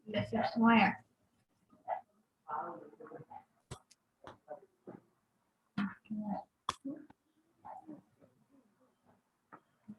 Udah siap semua ya?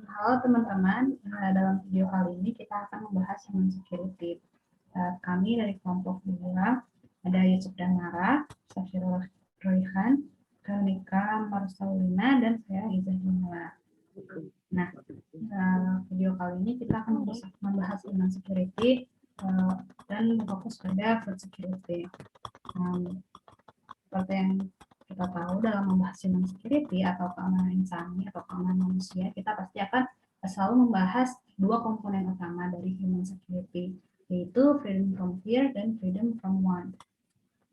Halo teman-teman, dalam video kali ini kita akan membahas human security. Kami dari kelompok 2, ada Yusuf dan Nara, Safirul Royhan, Veronica Marsaulina, dan saya Iza Jumala. Nah, video kali ini kita akan membahas human security dan fokus pada food security. Seperti yang kita tahu, dalam membahas human security atau keamanan insani atau keamanan manusia, kita pasti akan selalu membahas dua komponen utama dari human security, yaitu freedom from fear dan freedom from want.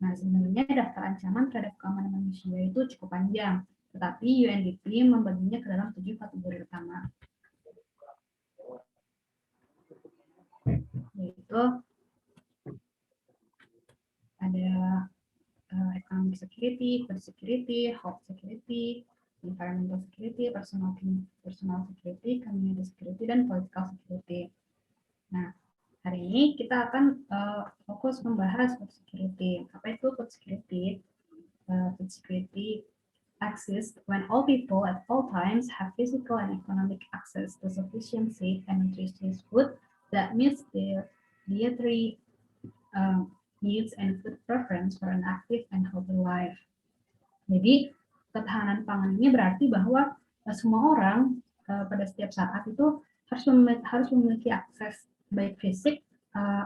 Nah, sebenarnya daftar ancaman terhadap keamanan manusia itu cukup panjang, tetapi UNDP membaginya ke dalam 7 kategori utama, yaitu ada economic security, food security, health security, environmental security, personal security, community security, dan political security. Nah, hari ini kita akan fokus membahas food security. Apa itu food security? Food security exists when all people at all times have physical and economic access to sufficient, safe, and nutritious food that meets their dietary needs and food preference for an active and healthy life. Jadi, ketahanan pangan ini berarti bahwa semua orang pada setiap saat itu harus memiliki akses baik fisik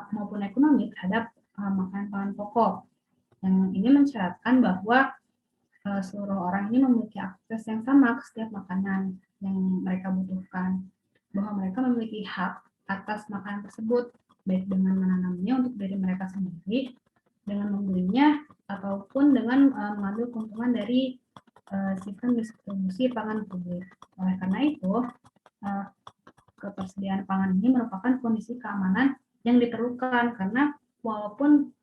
maupun ekonomi terhadap makanan pangan pokok. Yang ini mensyaratkan bahwa seluruh orang ini memiliki akses yang sama ke setiap makanan yang mereka butuhkan, bahwa mereka memiliki hak atas makanan tersebut, baik dengan menanamnya untuk diri mereka sendiri, dengan membelinya, ataupun dengan mengambil keuntungan dari sistem distribusi pangan publik. Oleh karena itu, ketersediaan pangan ini merupakan kondisi keamanan yang diperlukan, karena walaupun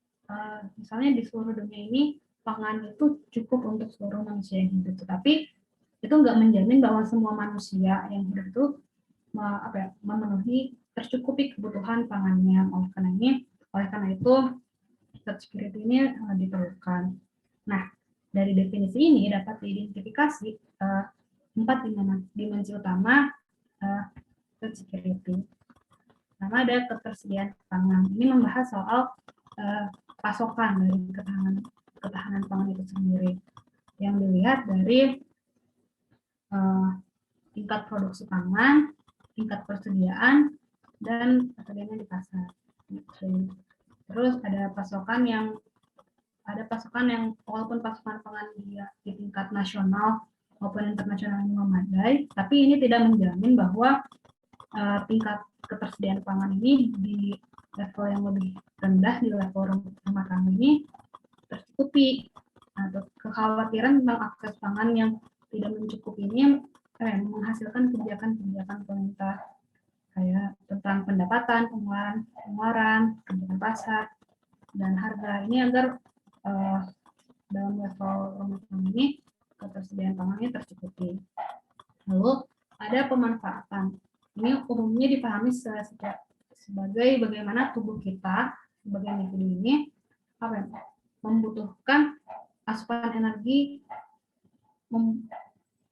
misalnya di seluruh dunia ini pangan itu cukup untuk seluruh manusia yang hidup, tetapi itu nggak menjamin bahwa semua manusia yang hidup itu memenuhi tercukupi kebutuhan pangannya. Oleh karena itu food security ini diperlukan. Nah, dari definisi ini dapat diidentifikasi 4 dimensi utama food security. Pertama ada ketersediaan pangan. Ini membahas soal pasokan dari ketahanan pangan itu sendiri, yang dilihat dari tingkat produksi pangan, tingkat persediaan, dan persediaannya di pasar. Terus ada pasokan yang walaupun pasokan pangan di tingkat nasional maupun internasional ini memadai, tapi ini tidak menjamin bahwa tingkat ketersediaan pangan ini di level yang lebih rendah, di level rumah tangga ini tercukupi. Atau kekhawatiran tentang akses pangan yang tidak mencukupi ini menghasilkan kebijakan pemerintah kayak tentang pendapatan, pengeluaran, kebijakan pasar, dan harga ini agar dalam level rumah tangga ini ketersediaan pangannya tercukupi. Lalu ada pemanfaatan. Ini umumnya dipahami sebagai bagaimana tubuh kita sebagai individu ini membutuhkan asupan energi,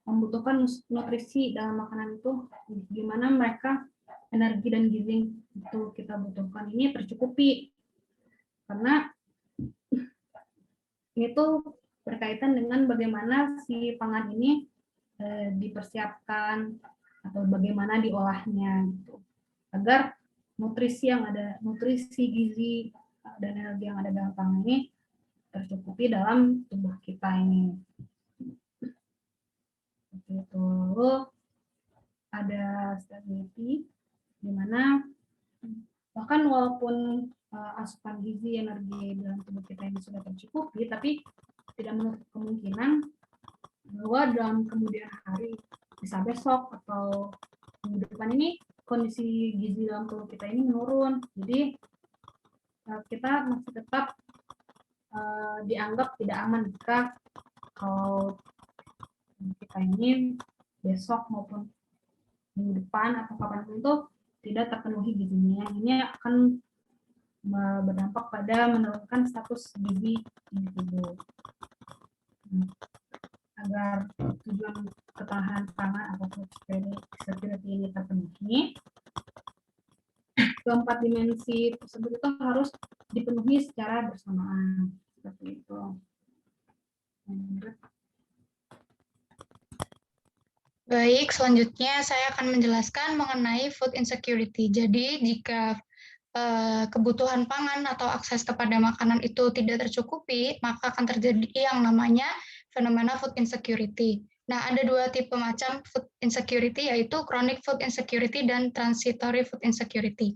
membutuhkan nutrisi dalam makanan itu, gimana mereka energi dan gizi itu kita butuhkan ini tercukupi, karena itu berkaitan dengan bagaimana si pangan ini dipersiapkan atau bagaimana diolahnya gitu, agar nutrisi gizi dan energi yang ada dalam pangan ini tercukupi dalam tubuh kita ini. Seperti itu. Lalu ada stability, di mana bahkan walaupun asupan gizi energi dalam tubuh kita ini sudah tercukupi, tapi tidak menutup kemungkinan bahwa dalam kemudian hari, bisa besok atau minggu depan ini kondisi gizi dalam tubuh kita ini menurun. Jadi kita masih tetap dianggap tidak aman jika kalau kita ini besok maupun minggu depan atau kapanpun itu tidak terpenuhi gizinya. Ini akan berdampak pada menurunkan status gizi individu. Agar tujuan ketahanan pangan atau food security ini terpenuhi, keempat dimensi tersebut itu harus dipenuhi secara bersamaan, seperti itu. Baik, selanjutnya saya akan menjelaskan mengenai food insecurity. Jadi, jika kebutuhan pangan atau akses kepada makanan itu tidak tercukupi, maka akan terjadi yang namanya fenomena food insecurity. Nah, ada dua tipe macam food insecurity, yaitu chronic food insecurity dan transitory food insecurity.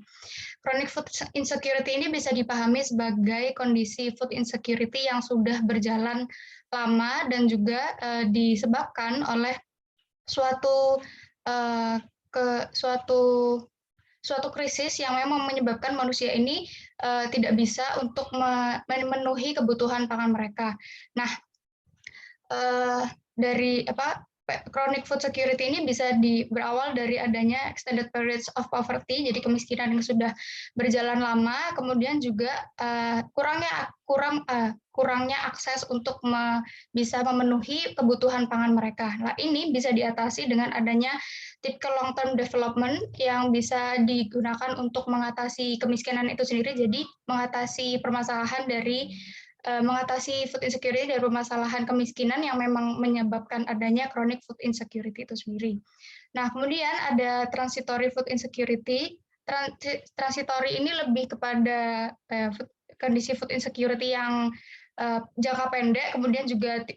Chronic food insecurity ini bisa dipahami sebagai kondisi food insecurity yang sudah berjalan lama dan juga disebabkan oleh suatu suatu krisis yang memang menyebabkan manusia ini tidak bisa untuk memenuhi kebutuhan pangan mereka. Nah, dari chronic food security ini bisa berawal dari adanya extended periods of poverty, jadi kemiskinan yang sudah berjalan lama, kemudian juga kurangnya akses untuk bisa memenuhi kebutuhan pangan mereka. Nah, ini bisa diatasi dengan adanya typical long-term development yang bisa digunakan untuk mengatasi kemiskinan itu sendiri, jadi mengatasi permasalahan dari mengatasi food insecurity dan permasalahan kemiskinan yang memang menyebabkan adanya chronic food insecurity itu sendiri. Nah, kemudian ada transitory food insecurity. Transitory ini lebih kepada kondisi food insecurity yang jangka pendek, kemudian juga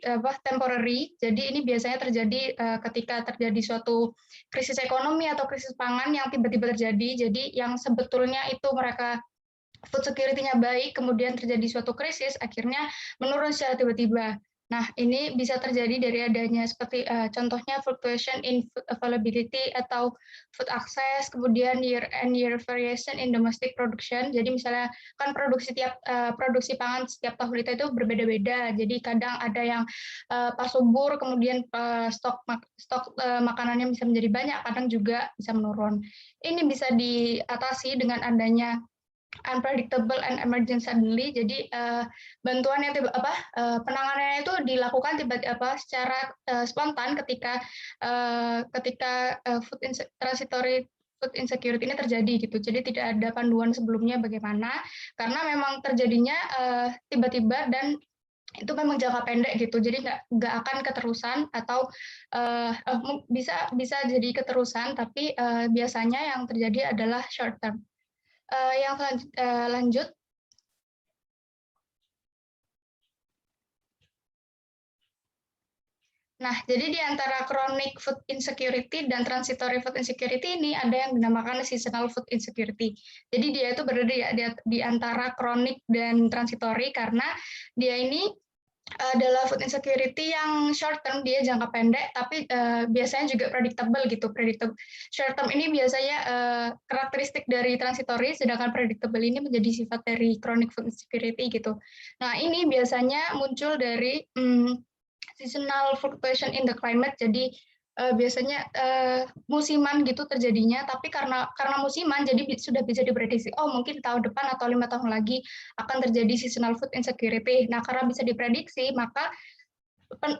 temporary. Jadi ini biasanya terjadi ketika terjadi suatu krisis ekonomi atau krisis pangan yang tiba-tiba terjadi. Jadi yang sebetulnya itu mereka food security-nya baik, kemudian terjadi suatu krisis, akhirnya menurun secara tiba-tiba. Nah, ini bisa terjadi dari adanya seperti contohnya fluctuation in food availability atau food access, kemudian year-on-year variation in domestic production. Jadi misalnya kan produksi pangan setiap tahun itu berbeda-beda. Jadi kadang ada yang pas subur, kemudian stok makanannya bisa menjadi banyak, kadang juga bisa menurun. Ini bisa diatasi dengan adanya unpredictable and emergent suddenly. Jadi bantuan yang penanganannya itu dilakukan tiba-tiba secara spontan ketika transitory food insecurity ini terjadi gitu. Jadi tidak ada panduan sebelumnya bagaimana, karena memang terjadinya tiba-tiba dan itu memang jangka pendek gitu. Jadi nggak akan keterusan atau bisa jadi keterusan, tapi biasanya yang terjadi adalah short term. Yang lanjut. Nah, jadi di antara chronic food insecurity dan transitory food insecurity ini ada yang dinamakan seasonal food insecurity. Jadi dia itu berada di antara chronic dan transitory karena dia ini adalah food insecurity yang short term, dia jangka pendek, tapi biasanya juga predictable gitu. Short term ini biasanya karakteristik dari transitory, sedangkan predictable ini menjadi sifat dari chronic food insecurity gitu. Nah, ini biasanya muncul dari seasonal fluctuation in the climate. Jadi biasanya musiman gitu terjadinya, tapi karena musiman jadi sudah bisa diprediksi, oh mungkin tahun depan atau 5 tahun lagi akan terjadi seasonal food insecurity. Nah, karena bisa diprediksi, maka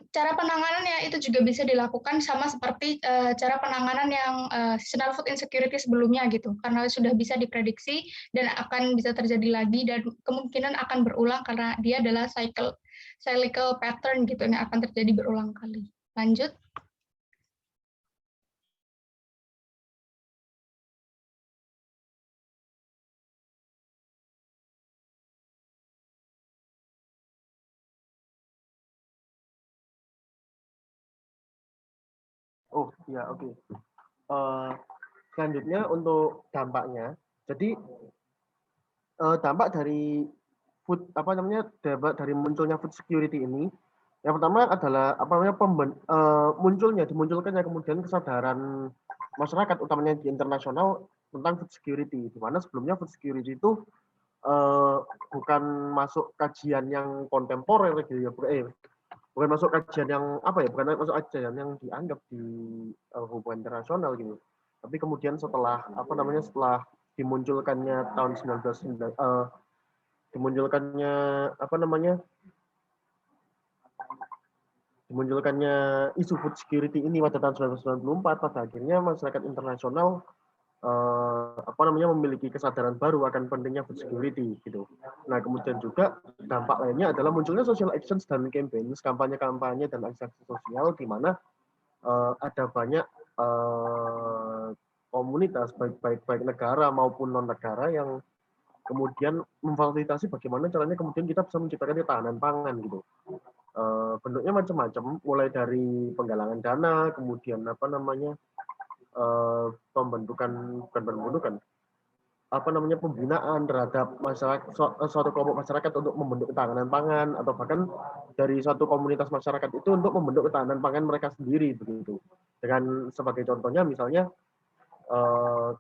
cara penanganannya itu juga bisa dilakukan sama seperti cara penanganan yang seasonal food insecurity sebelumnya gitu, karena sudah bisa diprediksi dan akan bisa terjadi lagi dan kemungkinan akan berulang karena dia adalah cyclical pattern gitu yang akan terjadi berulang kali. Lanjut. Oh ya, oke. Selanjutnya untuk dampaknya, jadi dampak dari dampak dari munculnya food security ini, yang pertama adalah dimunculkannya kemudian kesadaran masyarakat, utamanya di internasional, tentang food security, di mana sebelumnya food security itu bukan masuk kajian yang kontemporer gitu ya, bukan masuk kajian yang bukan masuk kajian yang dianggap di hubungan internasional gitu. Tapi kemudian setelah setelah dimunculkannya tahun 19 dimunculkannya apa namanya? Dimunculkannya isu food security ini pada tahun 1994, pada akhirnya masyarakat internasional apa namanya memiliki kesadaran baru akan pentingnya food security gitu. Nah kemudian juga dampak lainnya adalah munculnya social actions dan campaigns, kampanye-kampanye dan aksi sosial di mana ada banyak komunitas baik negara maupun non negara yang kemudian memfasilitasi bagaimana caranya kemudian kita bisa menciptakan ketahanan pangan gitu. Bentuknya macam-macam, mulai dari penggalangan dana, kemudian apa namanya pembentukan pembinaan terhadap masyarakat, suatu kelompok masyarakat untuk membentuk ketahanan pangan, atau bahkan dari suatu komunitas masyarakat itu untuk membentuk ketahanan pangan mereka sendiri begitu. Dengan sebagai contohnya misalnya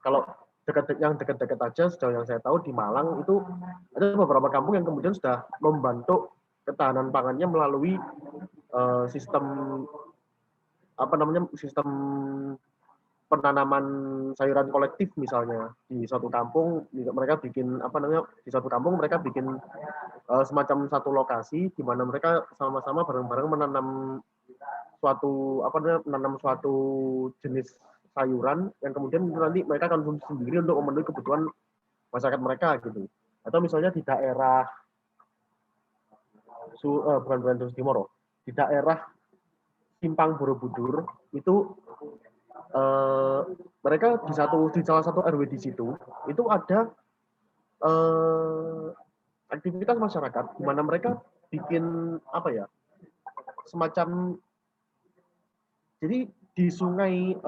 kalau dekat-dekat aja sejauh yang saya tahu di Malang itu ada beberapa kampung yang kemudian sudah membantu ketahanan pangannya melalui sistem penanaman sayuran kolektif misalnya di suatu kampung mereka bikin bikin semacam satu lokasi di mana mereka sama-sama bareng-bareng menanam suatu jenis sayuran yang kemudian nanti mereka konsumsi sendiri untuk memenuhi kebutuhan masyarakat mereka gitu. Atau misalnya di daerah bukan Timoro, di daerah Simpang Borobudur itu mereka di salah satu RW di situ itu ada aktivitas masyarakat di mana mereka bikin semacam, jadi di sungai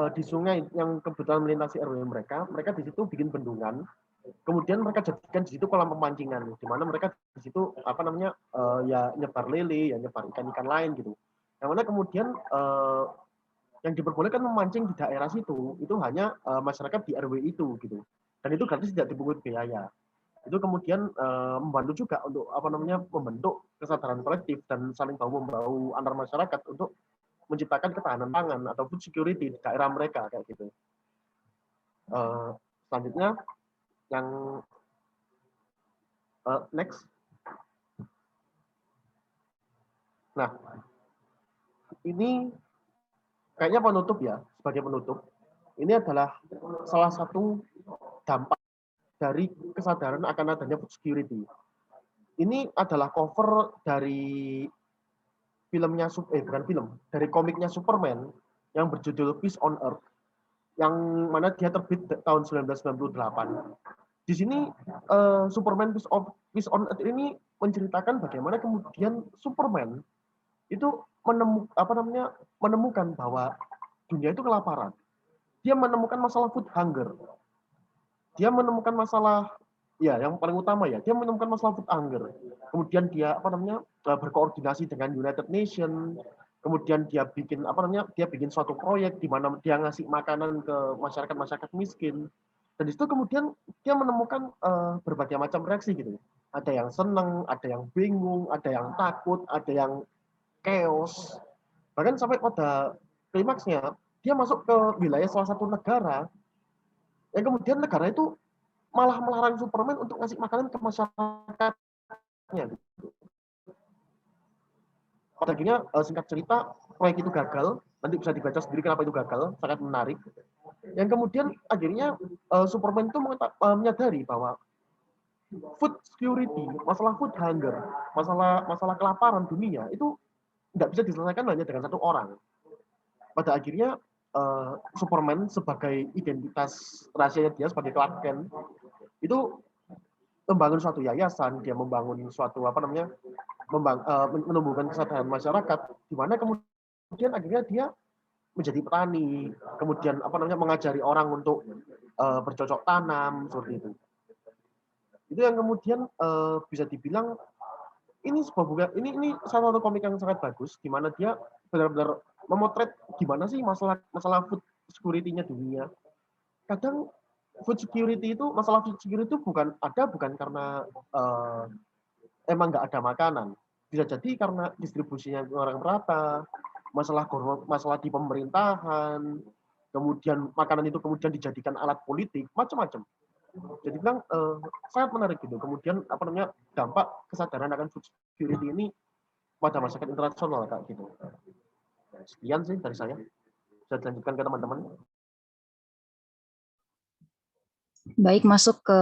yang kebetulan melintasi RW mereka di situ bikin bendungan, kemudian mereka jadikan di situ kolam pemancingan di mana mereka di situ ya nyebar lele, ya nyebar ikan-ikan lain gitu. Yang mana kemudian yang diperbolehkan memancing di daerah situ itu hanya masyarakat di RW itu gitu. Dan itu gratis, tidak dipungut biaya. Itu kemudian membantu juga untuk membentuk kesadaran kolektif dan saling bahu-membahu antar masyarakat untuk menciptakan ketahanan pangan atau food security di daerah mereka kayak gitu. Selanjutnya yang next. Nah, ini kayaknya penutup ya, sebagai penutup. Ini adalah salah satu dampak dari kesadaran akan adanya food security. Ini adalah cover dari filmnya, dari komiknya Superman yang berjudul Peace on Earth, yang mana dia terbit tahun 1998. Di sini Superman Peace on Earth ini menceritakan bagaimana kemudian Superman itu menemukan bahwa dunia itu kelaparan. Dia menemukan masalah food hunger. Dia menemukan masalah, ya yang paling utama ya, dia menemukan masalah food hunger. Kemudian dia berkoordinasi dengan United Nations. Kemudian dia bikin suatu proyek di mana dia ngasih makanan ke masyarakat miskin. Dan di situ kemudian dia menemukan berbagai macam reaksi gitu. Ada yang senang, ada yang bingung, ada yang takut, ada yang chaos. Bahkan sampai pada klimaksnya dia masuk ke wilayah salah satu negara yang kemudian negara itu malah melarang Superman untuk ngasih makanan ke masyarakatnya. Pada akhirnya singkat cerita proyek itu gagal. Nanti bisa dibaca sendiri kenapa itu gagal, sangat menarik. Yang kemudian akhirnya Superman itu menyadari bahwa food security, masalah food hunger, masalah kelaparan dunia itu tidak bisa diselesaikan hanya dengan satu orang. Pada akhirnya Superman sebagai identitas rahasianya dia sebagai Clark Kent itu membangun suatu yayasan, dia membangun suatu menumbuhkan kesadaran masyarakat, di mana kemudian akhirnya dia menjadi petani, kemudian mengajari orang untuk bercocok tanam seperti itu. Itu yang kemudian bisa dibilang ini salah satu komik yang sangat bagus, di mana dia benar-benar memotret gimana sih masalah food security-nya dunia. Kadang masalah food security itu bukan karena emang nggak ada makanan. Bisa jadi karena distribusinya kurang merata, masalah di pemerintahan, kemudian makanan itu kemudian dijadikan alat politik, macam-macam. Jadi bilang sangat menarik gitu. Kemudian apa namanya dampak kesadaran akan food security ini pada masyarakat internasional Kak gitu. Sekian sih dari saya. Bisa dilanjutkan ke teman-teman. Baik, masuk ke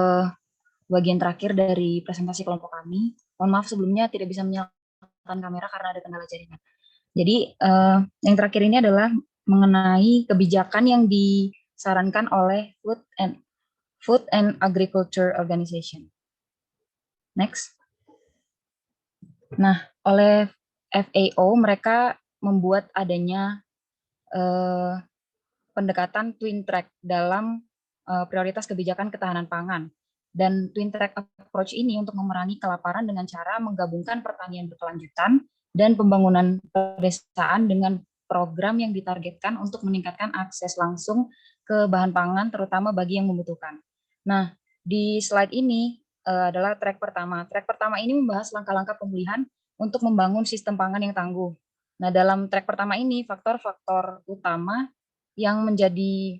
bagian terakhir dari presentasi kelompok kami. Mohon maaf sebelumnya tidak bisa menyalakan kamera karena ada kendala jaringan. Jadi yang terakhir ini adalah mengenai kebijakan yang disarankan oleh Food and Agriculture Organization. Next. Nah, oleh FAO mereka membuat adanya pendekatan twin track dalam prioritas kebijakan ketahanan pangan. Dan twin track approach ini untuk memerangi kelaparan dengan cara menggabungkan pertanian berkelanjutan dan pembangunan pedesaan dengan program yang ditargetkan untuk meningkatkan akses langsung ke bahan pangan terutama bagi yang membutuhkan. Nah, di slide ini adalah track pertama. Track pertama ini membahas langkah-langkah pemulihan untuk membangun sistem pangan yang tangguh. Nah, dalam track pertama ini faktor-faktor utama yang menjadi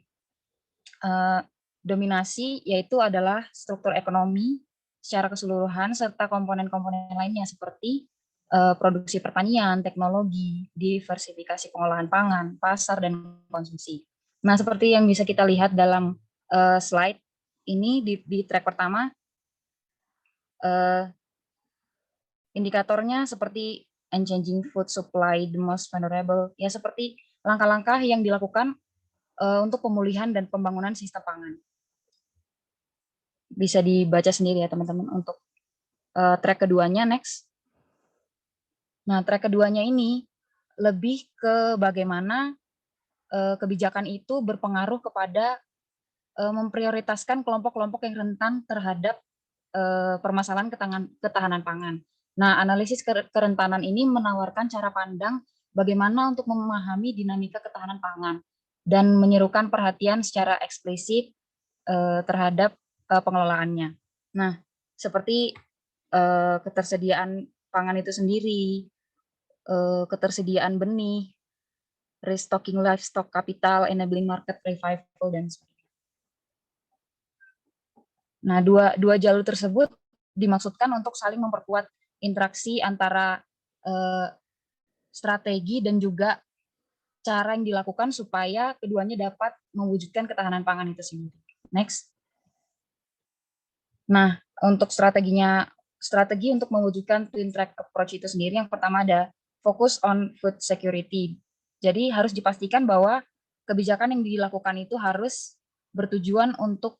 dominasi yaitu adalah struktur ekonomi secara keseluruhan serta komponen-komponen lainnya seperti produksi pertanian, teknologi, diversifikasi pengolahan pangan, pasar, dan konsumsi. Nah, seperti yang bisa kita lihat dalam slide ini di track pertama, indikatornya seperti unchanging food supply, the most vulnerable, ya seperti langkah-langkah yang dilakukan untuk pemulihan dan pembangunan sistem pangan. Bisa dibaca sendiri ya teman-teman untuk track keduanya, next. Nah, track keduanya ini lebih ke bagaimana kebijakan itu berpengaruh kepada memprioritaskan kelompok-kelompok yang rentan terhadap permasalahan ketahanan pangan. Nah, analisis kerentanan ini menawarkan cara pandang bagaimana untuk memahami dinamika ketahanan pangan dan menyerukan perhatian secara eksplisit terhadap pengelolaannya. Nah, seperti ketersediaan pangan itu sendiri, ketersediaan benih, restocking livestock capital, enabling market revival, dan sebagainya. Nah, dua jalur tersebut dimaksudkan untuk saling memperkuat interaksi antara strategi dan juga cara yang dilakukan supaya keduanya dapat mewujudkan ketahanan pangan itu sendiri. Next. Nah, untuk strategi untuk mewujudkan twin track approach itu sendiri, yang pertama ada fokus on food security. Jadi harus dipastikan bahwa kebijakan yang dilakukan itu harus bertujuan untuk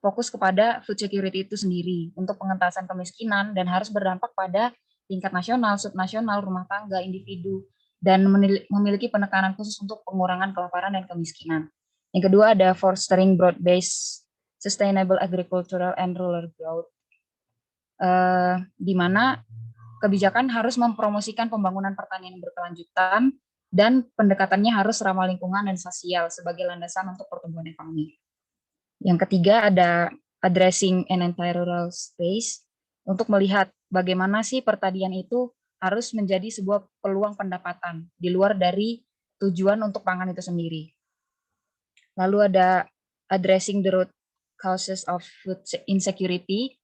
fokus kepada food security itu sendiri, untuk pengentasan kemiskinan, dan harus berdampak pada tingkat nasional, subnasional, rumah tangga, individu, dan memiliki penekanan khusus untuk pengurangan kelaparan dan kemiskinan. Yang kedua ada fostering broad-based sustainable agricultural and rural growth, di mana kebijakan harus mempromosikan pembangunan pertanian berkelanjutan dan pendekatannya harus ramah lingkungan dan sosial sebagai landasan untuk pertumbuhan ekonomi. Yang ketiga ada addressing an entire rural space, untuk melihat bagaimana sih pertanian itu harus menjadi sebuah peluang pendapatan di luar dari tujuan untuk pangan itu sendiri. Lalu ada addressing the root causes of food insecurity,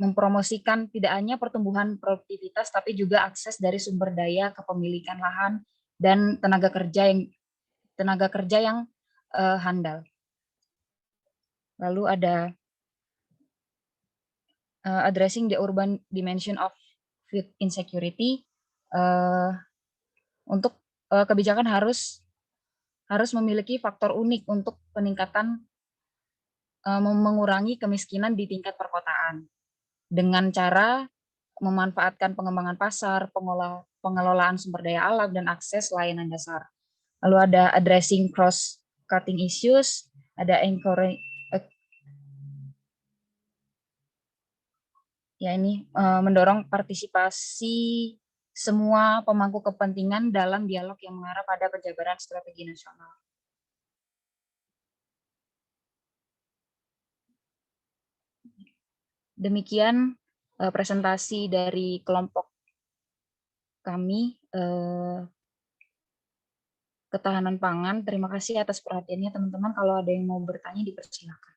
mempromosikan tidak hanya pertumbuhan produktivitas tapi juga akses dari sumber daya, kepemilikan lahan, dan tenaga kerja yang handal. Lalu ada addressing the urban dimension of food insecurity, untuk kebijakan harus memiliki faktor unik untuk peningkatan mengurangi kemiskinan di tingkat perkotaan dengan cara memanfaatkan pengembangan pasar, pengelolaan sumber daya alam, dan akses layanan dasar. Lalu ada addressing cross-cutting issues, ada mendorong partisipasi semua pemangku kepentingan dalam dialog yang mengarah pada penjabaran strategi nasional. Demikian presentasi dari kelompok kami, ketahanan pangan. Terima kasih atas perhatiannya teman-teman. Kalau ada yang mau bertanya dipersilakan.